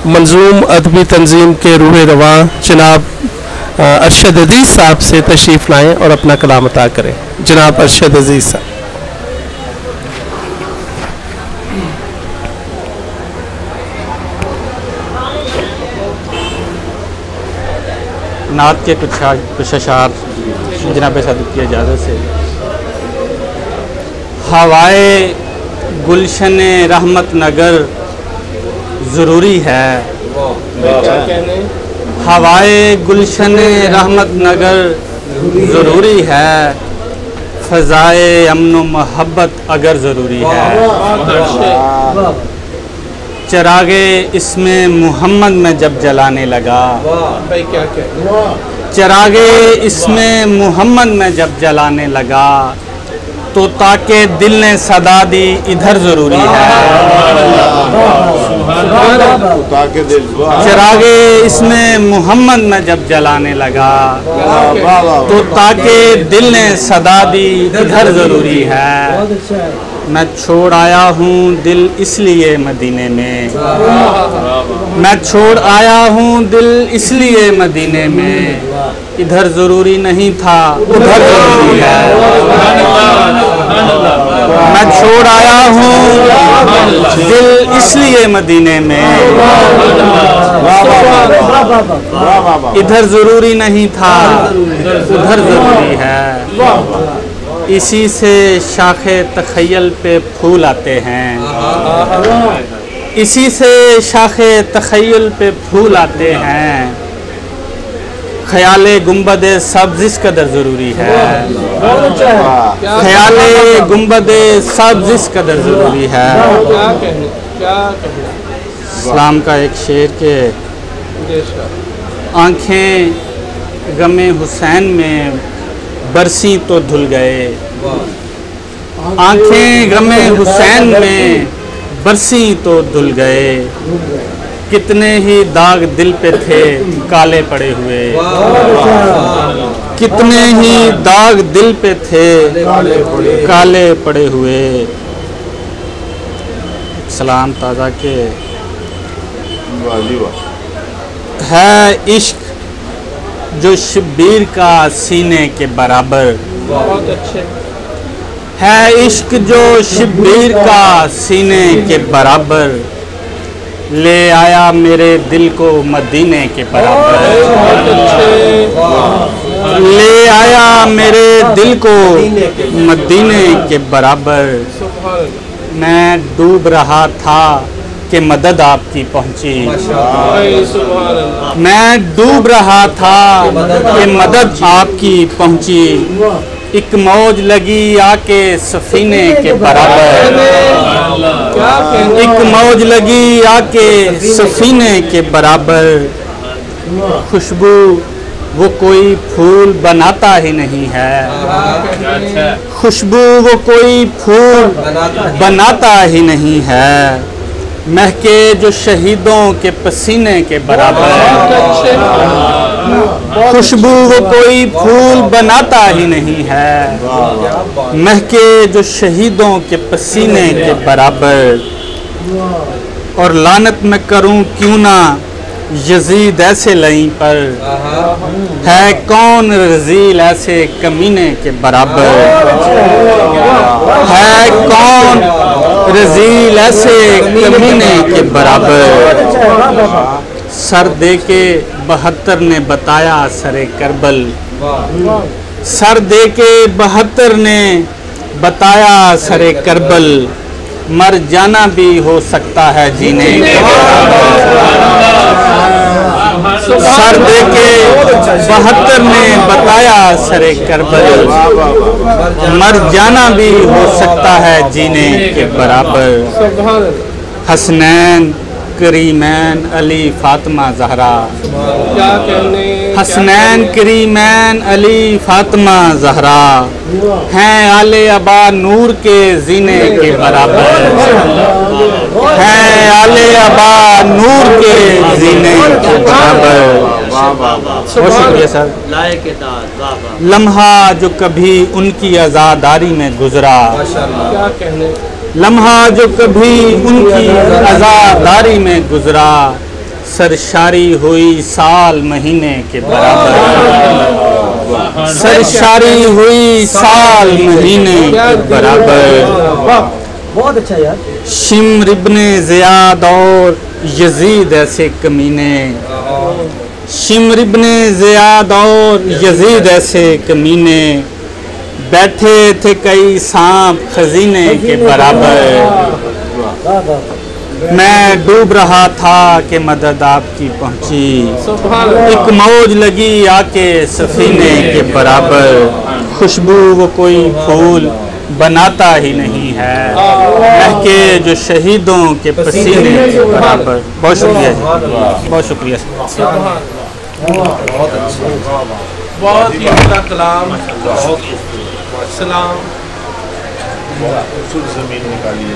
मंजूम अदबी तंजीम के रूह रवा जनाब अरशद अजीज़ साहब से तशरीफ़ लाएँ और अपना कलाम अता करें। जनाब अरशद अजीज़ साहब। नात के कुछ अशार जनाब सादिक की इजाज़त से। हवाए गुलशन रहमत नगर ज़रूरी है, हवाए गुलशन रहमत नगर ज़रूरी है, फ़ज़ाए अमन मोहब्बत अगर ज़रूरी है। चिरागे इसमें मोहम्मद में जब जलाने लगा, चिरागे इसमें मोहम्मद में जब जलाने लगा, तो ताके दिल ने सदा दी इधर ज़रूरी है। चिरागे इसमें मोहम्मद में जब जलाने लगा, तो ताके दिल ने सदा दी इधर ज़रूरी है। मैं छोड़ आया हूँ दिल इसलिए मदीने में, मैं छोड़ आया हूँ दिल इसलिए मदीने में, इधर ज़रूरी नहीं था उधर ज़रूरी है। मैं छोड़ आया हूँ दिल इसलिए मदीने में, इधर ज़रूरी नहीं था उधर ज़रूरी है। इसी से शाखे तख़य्युल पे फूल आते हैं, इसी से शाखे तख़य्युल पे फूल आते हैं। ख्याले गुंबदे सब्ज़ इस कदर ज़रूरी है, ख्याले गुंबदे सब्ज़ इस कदर ज़रूरी है। इस्लाम का एक शेर के आँखें गमे हुसैन में बरसी तो धुल गए, आँखें गमे हुसैन में बरसी तो धुल गए, कितने ही दाग दिल पे थे काले पड़े हुए, कितने ही दाग दिल पे थे काले पड़े हुए। सलाम ताज़ा के है इश्क जो शब्बीर का सीने के बराबर, बहुत अच्छे है इश्क जो शब्बीर का सीने के बराबर, ले आया मेरे दिल को मदीने के बराबर, ले आया मेरे दिल को मदीने के बराबर। मैं डूब रहा था कि मदद आपकी पहुंची, मैं डूब रहा था कि मदद आपकी पहुंची, एक मौज लगी आके सफीने के बराबर, एक मौज लगी आके सफीने के बराबर। खुशबू वो कोई फूल बनाता ही नहीं है, खुशबू वो कोई फूल बनाता ही नहीं है, महके जो शहीदों के पसीने के बराबर। खुशबू वो कोई फूल बनाता ही नहीं है, महके जो शहीदों के पसीने के बराबर। और लानत में करूं क्यों ना यजीद ऐसे लई पर, है कौन रजील ऐसे कमीने के बराबर, है कौन रजील ऐसे कमीने के बराबर। सर दे के 72 ने बताया सरे करबल, सर दे के 72 ने बताया सरे करबल, मर जाना भी हो सकता है जीने के बराबर। सर दे के 72 ने बताया सरे करबल, मर जाना भी हो सकता है जीने के बराबर। हसनैन करीमैन अली फातिमा ज़हरा, हसनैन करीमैन अली फातिमा ज़हरा, हैं आले अबा नूर के जीने के बराबर, हैं आले अबा नूर के जीने के बराबर। बहुत शुक्रिया सर। लम्हा जो कभी उनकी आज़ादारी में गुजरा, लम्हा जो कभी उनकी आज़ादारी में गुजरा, सरशारी हुई साल महीने के बराबर, सरशारी हुई साल महीने के बराबर। बहुत अच्छा यार। शिम्र इब्ने ज़ियाद और यजीद ऐसे कमीने, शिम्र इब्ने ज़ियाद और यजीद ऐसे कमीने, बैठे थे कई सांप खजीने के बराबर। मैं डूब रहा था कि मदद आपकी पहुंची, एक मौज लगी आके सफीने के बराबर। खुशबू वो कोई फूल बनाता ही नहीं है, महके जो शहीदों के पसीने के बराबर। बहुत शुक्रिया जी, बहुत शुक्रिया। बहुत ही अच्छा कलाम। सलाम। जमीन निकालिए।